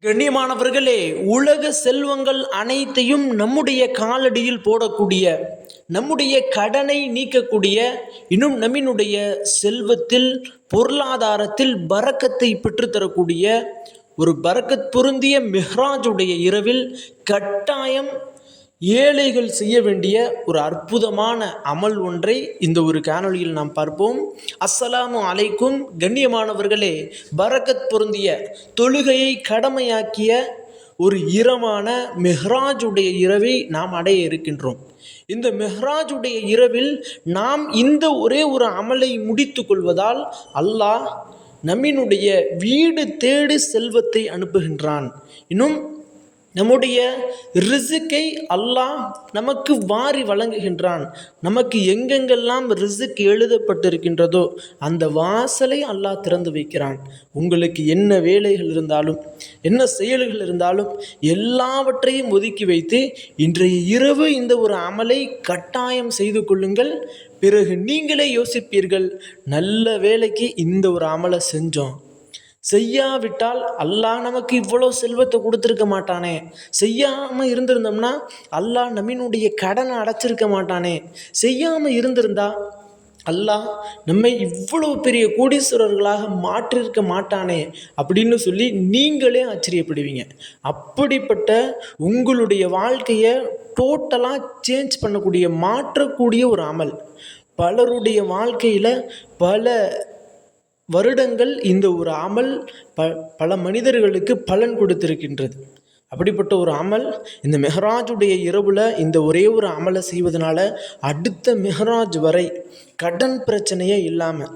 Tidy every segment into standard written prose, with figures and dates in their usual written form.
கண்ணியமானவர்களே, உலக செல்வங்கள் அனைத்தையும் நம்முடைய காலடியில் போடக்கூடிய, நம்முடைய கடனை நீக்கக்கூடிய, இன்னும் நம்மினுடைய செல்வத்தில் பொருளாதாரத்தில் பரக்கத்தை பெற்றுத்தரக்கூடிய ஒரு பரக்கத் பொருந்திய மிஹ்ராஜுடைய இரவில் கட்டாயம் ஏழைகள் செய்ய வேண்டிய ஒரு அற்புதமான அமல் ஒன்றை இந்த ஒரு காணொளியில் நாம் பார்ப்போம். அஸ்ஸலாமு அலைக்கும். கண்ணியமானவர்களே, பரக்கத் பொருந்திய தொழுகையை கடமையாக்கிய ஒரு இரவான மெஹ்ராஜுடைய இரவை நாம் அடைய இருக்கின்றோம். இந்த மெஹ்ராஜுடைய இரவில் நாம் இந்த ஒரே ஒரு அமலை முடித்து கொள்வதால் அல்லாஹ் நம்மினுடைய வீடு தேடி செல்வத்தை அனுப்புகின்றான். இன்னும் நம்முடைய ரிசுக்கை அல்லாஹ் நமக்கு வாரி வழங்குகின்றான். நமக்கு எங்கெங்கெல்லாம் ரிசுக் எழுதப்பட்டிருக்கின்றதோ அந்த வாசலை அல்லாஹ் திறந்து வைக்கிறான். உங்களுக்கு என்ன வேலைகள் இருந்தாலும், என்ன செயல்கள் இருந்தாலும் எல்லாவற்றையும் ஒதுக்கி வைத்து இன்றைய இரவு இந்த ஒரு அமலை கட்டாயம் செய்து கொள்ளுங்கள். பிறகு நீங்களே யோசிப்பீர்கள், நல்ல வேலைக்கு இந்த ஒரு அமலை செஞ்சோம், செய்யாவிட்டால் அல்லாஹ் நமக்கு இவ்வளோ செல்வத்தை கொடுத்துருக்க மாட்டானே, செய்யாமல் இருந்திருந்தோம்னா அல்லாஹ் நம்மினுடைய கடனை அடைச்சிருக்க மாட்டானே, செய்யாமல் இருந்திருந்தா அல்லாஹ் நம்மை இவ்வளோ பெரிய கோடீஸ்வரர்களாக மாற்றிருக்க மாட்டானே அப்படின்னு சொல்லி நீங்களே ஆச்சரியப்படுவீங்க. அப்படிப்பட்ட உங்களுடைய வாழ்க்கையை டோட்டலாக சேஞ்ச் பண்ணக்கூடிய, மாற்றக்கூடிய ஒரு அமல். பலருடைய வாழ்க்கையில் பல வருடங்கள் இந்த ஒரு அமல் பல மனிதர்களுக்கு பலன் கொடுத்திருக்கின்றது. அப்படிப்பட்ட ஒரு அமல் இந்த மெஹராஜுடைய இரவில் இந்த ஒரே ஒரு அமலை செய்வதனால அடுத்த மெஹராஜ் வரை கடன் பிரச்சனையே இல்லாமல்,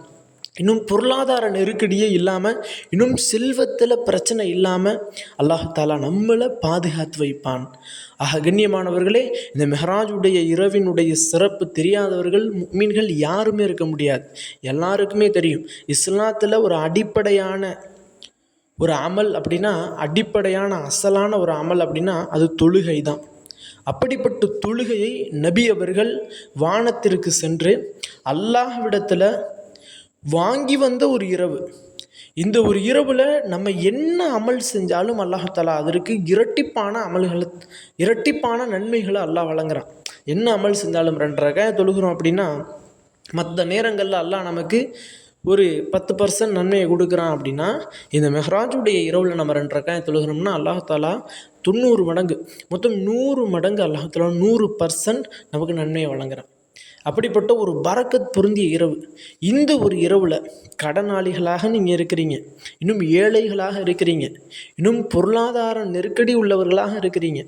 இன்னும் பொருளாதார நெருக்கடியே இல்லாமல், இன்னும் செல்வத்தில் பிரச்சனை இல்லாமல் அல்லாஹ் தாலா நம்மளை பாதுகாத்து வைப்பான். கண்ணியமானவர்களே, இந்த மெஹராஜுடைய இரவினுடைய சிறப்பு தெரியாதவர்கள் முஃமின்கள் யாருமே இருக்க முடியாது. எல்லாருக்குமே தெரியும். இஸ்லாத்தில் ஒரு அடிப்படையான ஒரு அமல் அப்படின்னா, அடிப்படையான அசலான ஒரு அமல் அப்படின்னா அது தொழுகை தான். அப்படிப்பட்ட தொழுகையை நபி அவர்கள் வானத்திற்கு சென்று அல்லாஹ்விடத்தில் வாங்கி வந்த ஒரு இரவு. இந்த ஒரு இரவில் நம்ம என்ன அமல் செஞ்சாலும் அல்லாஹாலா அதற்கு இரட்டிப்பான நன்மைகளை அல்லாஹ் வழங்குறான். என்ன அமல் செஞ்சாலும் 2 ரக்காத் தொழுகிறோம் அப்படின்னா மற்ற நேரங்களில் அல்லாஹ் நமக்கு ஒரு 10% நன்மையை கொடுக்குறான். அப்படின்னா இந்த மெஹ்ராஜுடைய இரவில் நம்ம 2 ரக்காத் தொழுகிறோம்னா அல்லாஹாலா 90 மடங்கு, மொத்தம் 100 மடங்கு அல்லாஹாலா 100% நமக்கு நன்மையை வழங்குறான். அப்படிப்பட்ட ஒரு பரக்கத் பொருந்திய இரவு. இந்த ஒரு இரவில் கடனாளிகளாக நீங்கள் இருக்கிறீங்க, இன்னும் ஏழைகளாக இருக்கிறீங்க, இன்னும் பொருளாதார நெருக்கடி உள்ளவர்களாக இருக்கிறீங்க,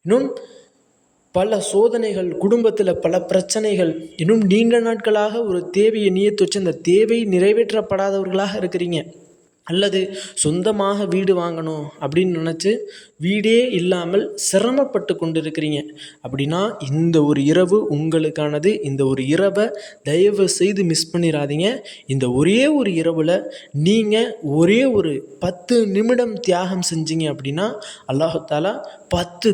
இன்னும் பல சோதனைகள், குடும்பத்தில் பல பிரச்சனைகள், இன்னும் நீண்ட நாட்களாக ஒரு தேவையை நியத்து வச்சு அந்த தேவை நிறைவேற்றப்படாதவர்களாக இருக்கிறீங்க, அல்லது சொந்தமாக வீடு வாங்கணும் அப்படின்னு நினச்சி வீடே இல்லாமல் சிரமப்பட்டு கொண்டு இருக்கிறீங்க அப்படின்னா இந்த ஒரு இரவு உங்களுக்கானது. இந்த ஒரு இரவை தயவு செய்து மிஸ் பண்ணிடாதீங்க. இந்த ஒரே ஒரு இரவில் நீங்கள் ஒரே ஒரு 10 நிமிடம் தியாகம் செஞ்சீங்க அப்படின்னா அல்லாஹ் தாலா 10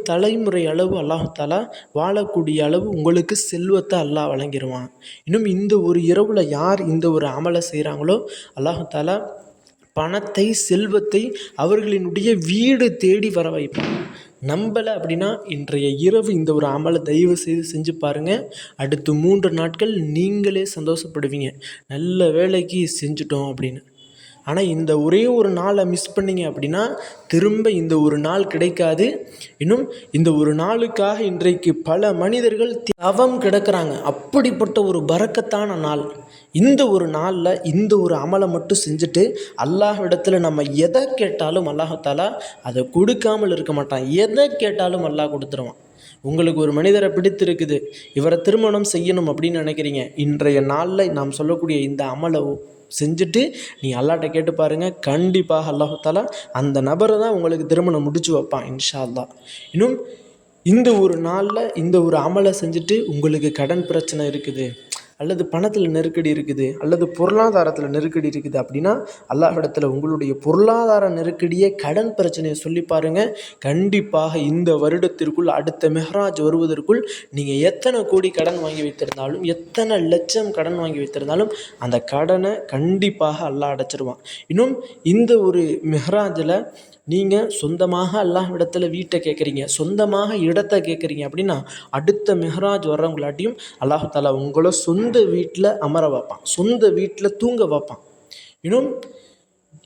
தலைமுறை அளவு அல்லாஹாலா வாழக்கூடிய அளவு உங்களுக்கு செல்வத்தை அல்லாஹ் வழங்கிடுவான். இன்னும் இந்த ஒரு இரவில் யார் இந்த ஒரு அமலை செய்கிறாங்களோ அல்லாஹாலா பணத்தை, செல்வத்தை அவர்களினுடைய வீடு தேடி வர வைப்பான். நம்பலை அப்படின்னா இன்றைய இரவு இந்த ஒரு அமலை தயவு செய்து செஞ்சு பாருங்கள். அடுத்து 3 நாட்கள் நீங்களே சந்தோஷப்படுவீங்க, நல்ல வேலைக்கு செஞ்சுட்டோம் அப்படின்னு. ஆனால் இந்த ஒரே ஒரு நாளை மிஸ் பண்ணிங்க அப்படின்னா திரும்ப இந்த ஒரு நாள் கிடைக்காது. இன்னும் இந்த ஒரு நாளுக்காக இன்றைக்கு பல மனிதர்கள் தவம் கிடக்கிறாங்க. அப்படிப்பட்ட ஒரு பரக்கத்தான நாள். இந்த ஒரு நாளில் இந்த ஒரு அமலை மட்டும் செஞ்சுட்டு அல்லாஹ்விடத்தில் நம்ம எதை கேட்டாலும் அல்லாஹாலா அதை கொடுக்காமல் இருக்க மாட்டான். எதை கேட்டாலும் அல்லாஹ் கொடுத்துருவான். உங்களுக்கு ஒரு மனிதரை பிடித்திருக்குது, இவரை திருமணம் செய்யணும் அப்படின்னு நினைக்கிறீங்க, இன்றைய நாளில் நாம் சொல்லக்கூடிய இந்த அமலை செஞ்சுட்டு நீ அல்லாட்ட கேட்டு பாருங்கள். கண்டிப்பாக அல்லாஹாலா அந்த நபரை தான் உங்களுக்கு திருமணம் முடிச்சு வைப்பான் இன்ஷா அல்லாஹ். இன்னும் இந்த ஒரு நாளில் இந்த ஒரு அமலை செஞ்சுட்டு உங்களுக்கு கடன் பிரச்சனை இருக்குது, அல்லது பணத்தில் நெருக்கடி இருக்குது, அல்லது பொருளாதாரத்தில் நெருக்கடி இருக்குது அப்படின்னா அல்லாஹ்விடத்தில் உங்களுடைய பொருளாதார நெருக்கடியை, கடன் பிரச்சனையை சொல்லி பாருங்கள். கண்டிப்பாக இந்த வருடத்திற்குள், அடுத்த மெஹராஜ் வருவதற்குள் நீங்கள் எத்தனை கோடி கடன் வாங்கி வைத்திருந்தாலும், எத்தனை லட்சம் கடன் வாங்கி வைத்திருந்தாலும் அந்த கடனை கண்டிப்பாக அல்லாஹ் அடைச்சிருவான். இன்னும் இந்த ஒரு மெஹராஜில் நீங்கள் சொந்தமாக அல்லாஹ்விடத்தில் வீட்டை கேட்குறீங்க, சொந்தமாக இடத்தை கேட்குறீங்க அப்படின்னா அடுத்த மெஹராஜ் வர்றவங்களாட்டியும் அல்லாஹ் தஆலா உங்களை சொந்த வீட்டில் அமர வைப்பான், சொந்த வீட்டில் தூங்க வைப்பான். இன்னும்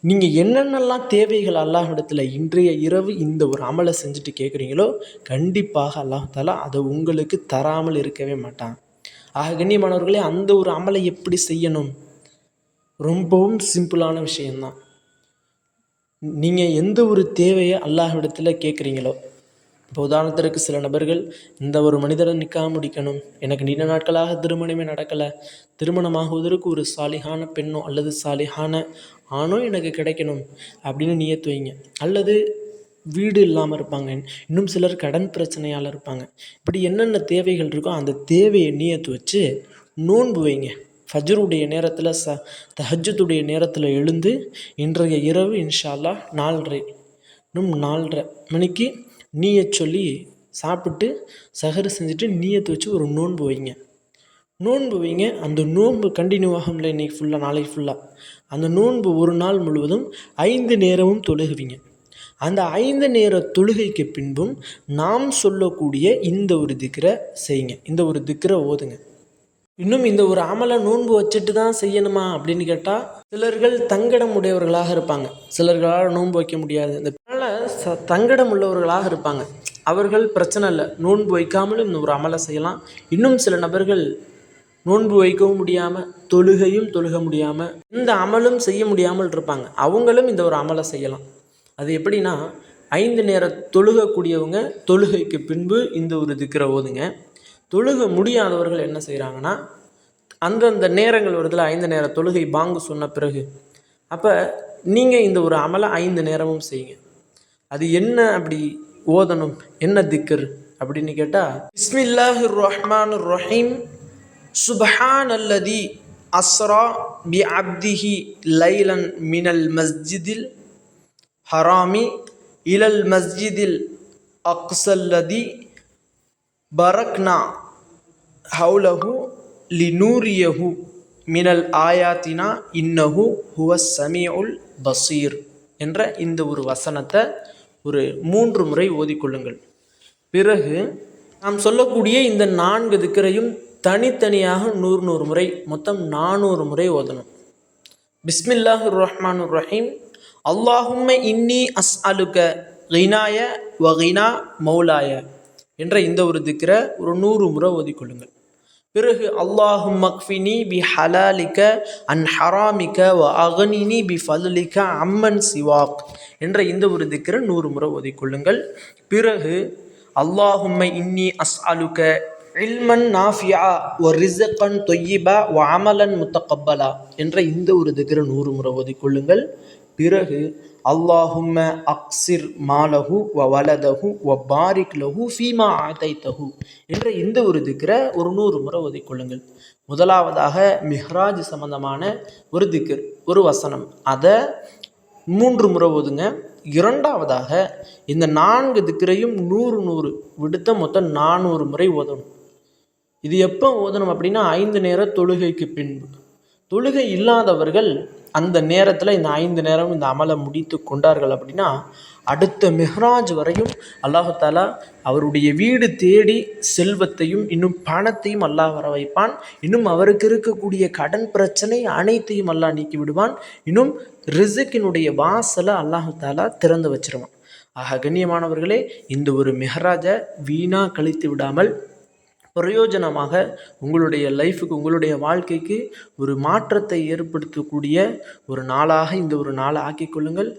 நீங்கள் என்னென்னலாம் தேவைகள் அல்லாஹ்விடத்தில் இன்றைய இரவு இந்த ஒரு அமலை செஞ்சுட்டு கேட்குறீங்களோ கண்டிப்பாக அல்லாஹ் தஆலா அதை உங்களுக்கு தராமல் இருக்கவே மாட்டான். ஆக கண்ணியமானவர்களே, அந்த ஒரு அமலை எப்படி செய்யணும்? ரொம்பவும் சிம்பிளான விஷயந்தான். நீங்கள் எந்த ஒரு தேவையை அல்லாஹ்விடத்தில் கேட்குறீங்களோ, இப்போ உதாரணத்திற்கு சில நபர்கள், இந்த ஒரு மனிதரை நிக்காஹ் முடிக்கணும், எனக்கு நீண்ட நாட்களாக திருமணமே நடக்கலை, திருமணமாகுவதற்கு ஒரு சாலிஹான பெண்ணோ அல்லது சாலிஹான ஆணோ எனக்கு கிடைக்கணும் அப்படின்னு நியத்து வைங்க. அல்லது வீடு இல்லாமல் இருப்பாங்க, இன்னும் சிலர் கடன் பிரச்சனையால் இருப்பாங்க. இப்படி என்னென்ன தேவைகள் இருக்கோ அந்த தேவையை நியத்து வச்சு நோன்பு வைங்க. ஃபஜ்ருடைய நேரத்தில் தஹஜ்ஜுடைய நேரத்தில் எழுந்து இன்றைய இரவு இன்ஷா அல்லாஹ் 4:30 இன்னும் 4:30 மணிக்கு நீயத் சொல்லி சாப்பிட்டு சஹர் செஞ்சுட்டு நீயத்து வச்சு ஒரு நோன்பு வைங்க. நோன்பு வைங்க. அந்த நோன்பு கண்டினியூ ஆகும்ல, இன்றைக்கி ஃபுல்லாக நாளைக்கு ஃபுல்லாக அந்த நோன்பு ஒரு நாள் முழுவதும் 5 நேரமும் தொழுகுவீங்க. அந்த 5 நேர தொழுகைக்கு பின்பும் நாம் சொல்லக்கூடிய இந்த ஒரு திக்ரை செய்யுங்க, இந்த ஒரு திக்ரை ஓதுங்க. இன்னும் இந்த ஒரு அமலை நோன்பு வச்சுட்டு தான் செய்யணுமா அப்படின்னு கேட்டால், சிலர்கள் தங்கடம் உடையவர்களாக இருப்பாங்க, சிலர்களால் நோன்பு வைக்க முடியாது. இதனால் தங்கடம் உள்ளவர்களாக இருப்பாங்க, அவர்கள் பிரச்சனை இல்லை, நோன்பு வைக்காமலும் இந்த ஒரு அமலை செய்யலாம். இன்னும் சில நபர்கள் நோன்பு வைக்கவும் முடியாமல், தொழுக முடியாமல், இந்த அமலும் செய்ய முடியாமல் இருப்பாங்க, அவங்களும் இந்த ஒரு அமலை செய்யலாம். அது எப்படின்னா, 5 நேர தொழுகக்கூடியவங்க தொழுகைக்கு பின்பு இந்த ஒரு திக்ரை ஓதுங்க. தொழுக முடியாதவர்கள் என்ன செய்கிறாங்கன்னா, அந்தந்த நேரங்கள் வருதுல, 5 நேர தொழுகை பாங்கு சொன்ன பிறகு, அப்போ நீங்கள் இந்த ஒரு அமலை 5 நேரமும் செய்யுங்க. அது என்ன அப்படி ஓதணும், என்ன திக்ர் அப்படின்னு கேட்டால், பிஸ்மில்லாஹிர் ரஹ்மானிர் ரஹீம், சுப்ஹானல்லதி அஸ்ரா பி அப்திஹி லைலன் மினல் மஸ்ஜிதில் ஹராமி இலல் மஸ்ஜிதில் அக்ஸல்லதி பரக்னா ஹவுலஹு லினூரியஹு மினல் ஆயாத்தினா இன்னஹு ஹுவஸ் சமீஉல் பசீர் என்ற இந்த ஒரு வசனத்தை ஒரு 3 முறை ஓதிக்கொள்ளுங்கள். பிறகு நாம் சொல்லக்கூடிய இந்த 4 திக்ரையும் தனித்தனியாக 100 முறை, மொத்தம் 400 முறை ஓதணும். பிஸ்மில்லாஹிர் ரஹ்மானிர் ரஹீம், அல்லாஹும்ம இன்னி அஸ்அலுக கினாய வ கினா மௌலாய என்ற இந்த ஒரு திக்ரை ஒரு 100 முறை ஓதிக்கொள்ளுங்கள். பிறகு அல்லாஹும்ம க்ஃபினி பி ஹலாலிக அன் ஹராமிக வ அக்னினி பி ஃபதுலிக அம்மன் சிவாக் என்ற இந்த ஒரு திக்ரை 100 முறை ஓதிக்கொள்ளுங்கள். பிறகு அல்லாஹும்ம இன்னி அஸ்அலுக இல்மன் நாஃபியா வ ரிஸ்கன் தொய்யிபா வ அமலன் முத்தகப்பலா என்ற இந்த ஒரு திக்ரை 100 முறை ஓதிக்கொள்ளுங்கள். பிறகு அல்லாஹும்ம அக்ஸிர் மாலஹு வ வலதஹு வ பாரிக் லஹு ஃபீமா ஆதைத்தஹு என்ற இந்த ஒரு திக்ரை ஒரு 100 முறை ஓதிக்கொள்ளுங்கள். முதலாவதாக மிஹ்ராஜ் சம்பந்தமான ஒரு திக்ர், ஒரு வசனம், அதை 3 முறை ஓதுங்க. இரண்டாவதாக இந்த 4 திக்ரையும் 100 விடுத்த மொத்தம் 400 முறை ஓதணும். இது எப்போ ஓதணும் அப்படின்னா, 5 நேர தொழுகைக்கு பின்பு. தொழுகை இல்லாதவர்கள் அந்த நேரத்தில் இந்த 5 நேரம் இந்த அமலை முடித்து கொண்டார்கள் அப்படின்னா, அடுத்த மெஹ்ராஜ் வரையும் அல்லாஹு தஆலா அவருடைய வீடு தேடி செல்வத்தையும் இன்னும் பணத்தையும் அல்லாஹ் வர வைப்பான். இன்னும் அவருக்கு இருக்கக்கூடிய கடன் பிரச்சனை அனைத்தையும் அல்லாஹ் நீக்கி விடுவான். இன்னும் ரிஸ்கினுடைய வாசலை அல்லாஹு தஆலா திறந்து வச்சிருவான். ஆக கண்ணியமானவர்களே, இந்த ஒரு மெஹ்ராஜை வீணாக கழித்து விடாமல் பிரயோஜனமாக உங்களுடைய லைஃபுக்கு, உங்களுடைய வாழ்க்கைக்கு ஒரு மாற்றத்தை ஏற்படுத்தக்கூடிய ஒரு நாளாக இந்த ஒரு நாளை ஆக்கிக்கொள்ளுங்கள்.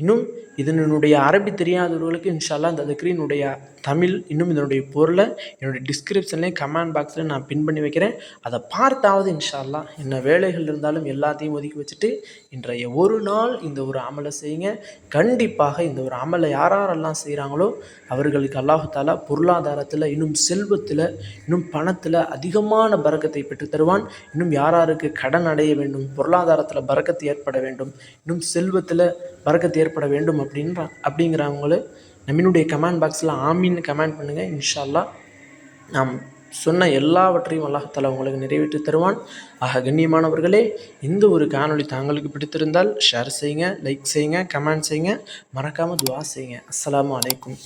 இன்னும் இதனுடைய அரபி தெரியாதவர்களுக்கு இன்ஷா அல்லாஹ் இந்த திக்ரினுடைய தமிழ் இன்னும் இதனுடைய பொருளை என்னுடைய டிஸ்கிரிப்ஷன்லேயும் கமெண்ட் பாக்ஸில் நான் பின் பண்ணி வைக்கிறேன். அதை பார்த்தாவது இன்ஷா அல்லாஹ் என்ன வேலைகள் இருந்தாலும் எல்லாத்தையும் ஒதுக்கி வச்சுட்டு இன்றைய ஒரு நாள் இந்த ஒரு அமலை செய்யுங்க. கண்டிப்பாக இந்த ஒரு அமலை யாரெல்லாம் செய்கிறாங்களோ அவர்களுக்கு அல்லாஹு தாலா பொருளாதாரத்தில் இன்னும் செல்வத்தில் இன்னும் பணத்தில் அதிகமான பரக்கத்தை பெற்று தருவான். இன்னும் யாராருக்கு கடன் அடைய வேண்டும், பொருளாதாரத்தில் பரக்கத்து ஏற்பட வேண்டும், இன்னும் செல்வத்தில் பரக்கத்து ஏற்பட வேண்டும் அப்படிங்கிறவங்கள நம்மளுடைய கமெண்ட் பாக்ஸில் ஆமீன்னு கமெண்ட் பண்ணுங்கள். இன்ஷா அல்லாஹ் நாம் சொன்ன எல்லாவற்றையும் அல்லாஹ் தஆலா உங்களுக்கு நிறைவேற்றி தருவான். ஆக கண்ணியமானவர்களே, இந்த ஒரு காணொளி தாங்களுக்கு பிடித்திருந்தால் ஷேர் செய்யுங்க, லைக் செய்யுங்க, கமெண்ட் செய்யுங்க, மறக்காமல் துஆ செய்யுங்க. அஸ்ஸலாமு அலைக்கும்.